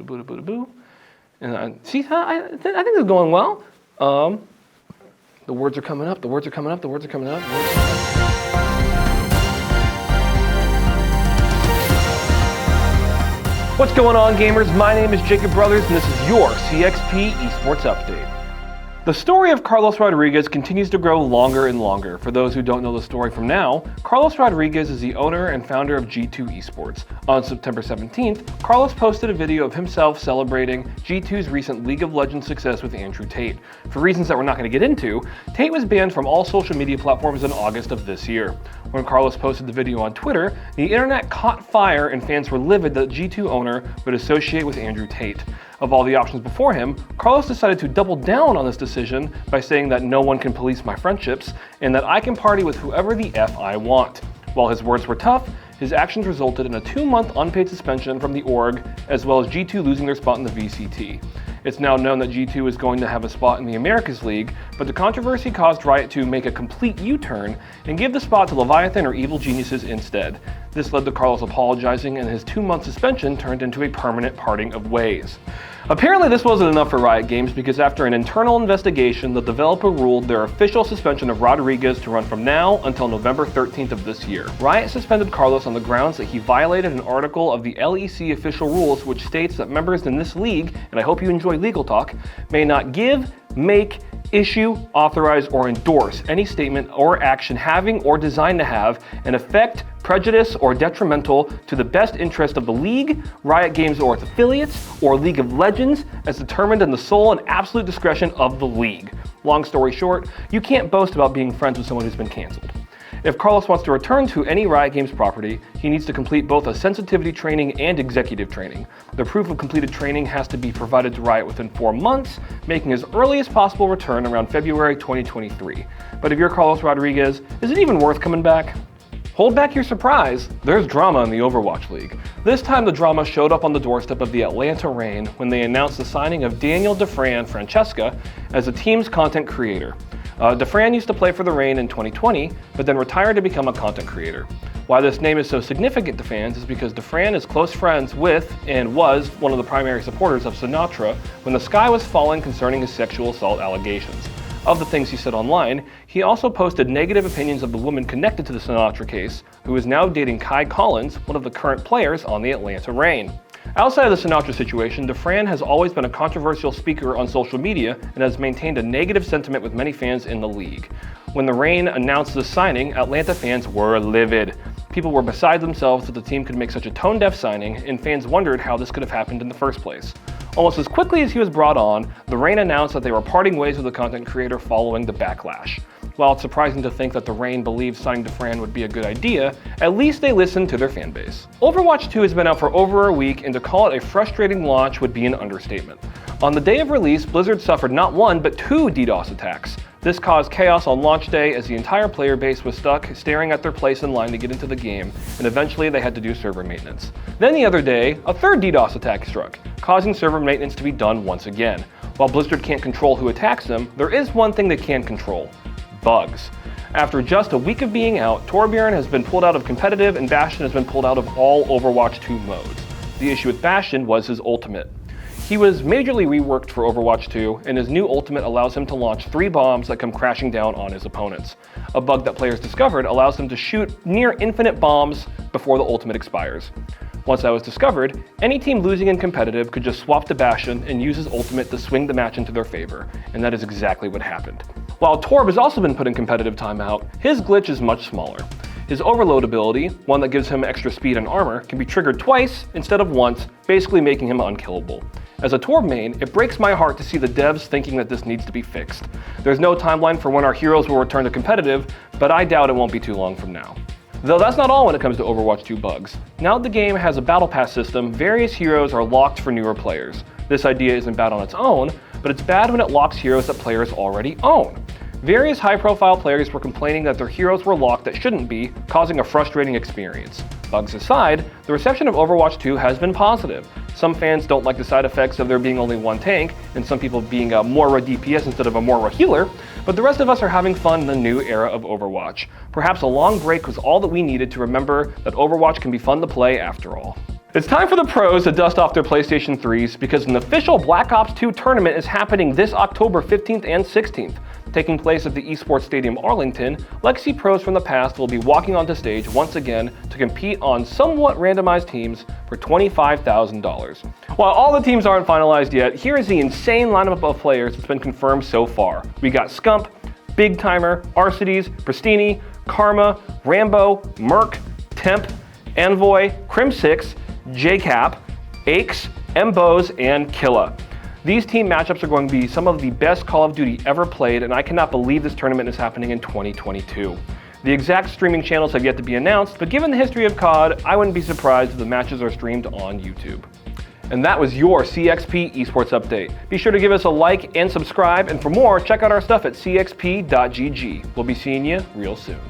boo, boo, boo. And see, I think it's going well. The words are coming up, the words are coming up, the words are coming up. What's going on, gamers? My name is Jacob Brothers, and this is your CXP Esports Update. The story of Carlos Rodriguez continues to grow longer and longer. For those who don't know the story from now, Carlos Rodriguez is the owner and founder of G2 Esports. On September 17th, Carlos posted a video of himself celebrating G2's recent League of Legends success with Andrew Tate. For reasons that we're not going to get into, Tate was banned from all social media platforms in August of this year. When Carlos posted the video on Twitter, the internet caught fire and fans were livid that G2 owner would associate with Andrew Tate. Of all the options before him, Carlos decided to double down on this decision by saying that no one can police my friendships and that I can party with whoever the F I want. While his words were tough, his actions resulted in a 2-month unpaid suspension from the org, as well as G2 losing their spot in the VCT. It's now known that G2 is going to have a spot in the Americas League, but the controversy caused Riot to make a complete U-turn and give the spot to Leviathan or Evil Geniuses instead. This led to Carlos apologizing, and his 2-month suspension turned into a permanent parting of ways. Apparently this wasn't enough for Riot Games, because after an internal investigation, the developer ruled their official suspension of Rodriguez to run from now until November 13th of this year. Riot suspended Carlos on the grounds that he violated an article of the LEC official rules which states that members in this league, and I hope you enjoy legal talk, may not give, make, issue, authorize, or endorse any statement or action having or designed to have an effect, prejudice, or detrimental to the best interest of the league, Riot Games or its affiliates, or League of Legends, as determined in the sole and absolute discretion of the league. Long story short, you can't boast about being friends with someone who's been canceled. If Carlos wants to return to any Riot Games property, he needs to complete both a sensitivity training and executive training. The proof of completed training has to be provided to Riot within 4 months, making his earliest possible return around February 2023. But if you're Carlos Rodriguez, is it even worth coming back? Hold back your surprise, there's drama in the Overwatch League. This time the drama showed up on the doorstep of the Atlanta Reign when they announced the signing of Daniel Defran Francesca as the team's content creator. Defran used to play for the Reign in 2020, but then retired to become a content creator. Why this name is so significant to fans is because Defran is close friends with and was one of the primary supporters of Sinatra when the sky was falling concerning his sexual assault allegations. Of the things he said online, he also posted negative opinions of the woman connected to the Sinatra case, who is now dating Kai Collins, one of the current players on the Atlanta Reign. Outside of the Sinatra situation, Defran has always been a controversial speaker on social media and has maintained a negative sentiment with many fans in the league. When the Reign announced the signing, Atlanta fans were livid. People were beside themselves that the team could make such a tone-deaf signing, and fans wondered how this could have happened in the first place. Almost as quickly as he was brought on, the Reign announced that they were parting ways with the content creator following the backlash. While it's surprising to think that the Reign believed signing Defran would be a good idea, at least they listened to their fanbase. Overwatch 2 has been out for over a week, and to call it a frustrating launch would be an understatement. On the day of release, Blizzard suffered not 1 but 2 DDoS attacks. This caused chaos on launch day as the entire player base was stuck staring at their place in line to get into the game, and eventually they had to do server maintenance. Then the other day, a 3rd DDoS attack struck, causing server maintenance to be done once again. While Blizzard can't control who attacks them, there is one thing they can control: bugs. After just a week of being out, Torbjorn has been pulled out of competitive and Bastion has been pulled out of all Overwatch 2 modes. The issue with Bastion was his ultimate. He was majorly reworked for Overwatch 2, and his new ultimate allows him to launch 3 bombs that come crashing down on his opponents. A bug that players discovered allows them to shoot near infinite bombs before the ultimate expires. Once that was discovered, any team losing in competitive could just swap to Bastion and use his ultimate to swing the match into their favor, and that is exactly what happened. While Torb has also been put in competitive timeout, his glitch is much smaller. His overload ability, one that gives him extra speed and armor, can be triggered twice instead of once, basically making him unkillable. As a Torb main, it breaks my heart to see the devs thinking that this needs to be fixed. There's no timeline for when our heroes will return to competitive, but I doubt it won't be too long from now. Though that's not all when it comes to Overwatch 2 bugs. Now that the game has a battle pass system, various heroes are locked for newer players. This idea isn't bad on its own, but it's bad when it locks heroes that players already own. Various high-profile players were complaining that their heroes were locked that shouldn't be, causing a frustrating experience. Bugs aside, the reception of Overwatch 2 has been positive. Some fans don't like the side effects of there being only one tank, and some people being a Moira DPS instead of a Moira healer, but the rest of us are having fun in the new era of Overwatch. Perhaps a long break was all that we needed to remember that Overwatch can be fun to play after all. It's time for the pros to dust off their PlayStation 3s because an official Black Ops 2 tournament is happening this October 15th and 16th. Taking place at the Esports Stadium Arlington, Legacy pros from the past will be walking onto stage once again to compete on somewhat randomized teams for $25,000. While all the teams aren't finalized yet, here is the insane lineup of players that's been confirmed so far. We got Scump, Big Timer, Arcides, Pristini, Karma, Rambo, Merc, Temp, Envoy, Crim6, JCap, Aches, Mbos, and Killa. These team matchups are going to be some of the best Call of Duty ever played, and I cannot believe this tournament is happening in 2022. The exact streaming channels have yet to be announced, but given the history of COD, I wouldn't be surprised if the matches are streamed on YouTube. And that was your CXP Esports Update. Be sure to give us a like and subscribe, and for more, check out our stuff at cxp.gg. We'll be seeing you real soon.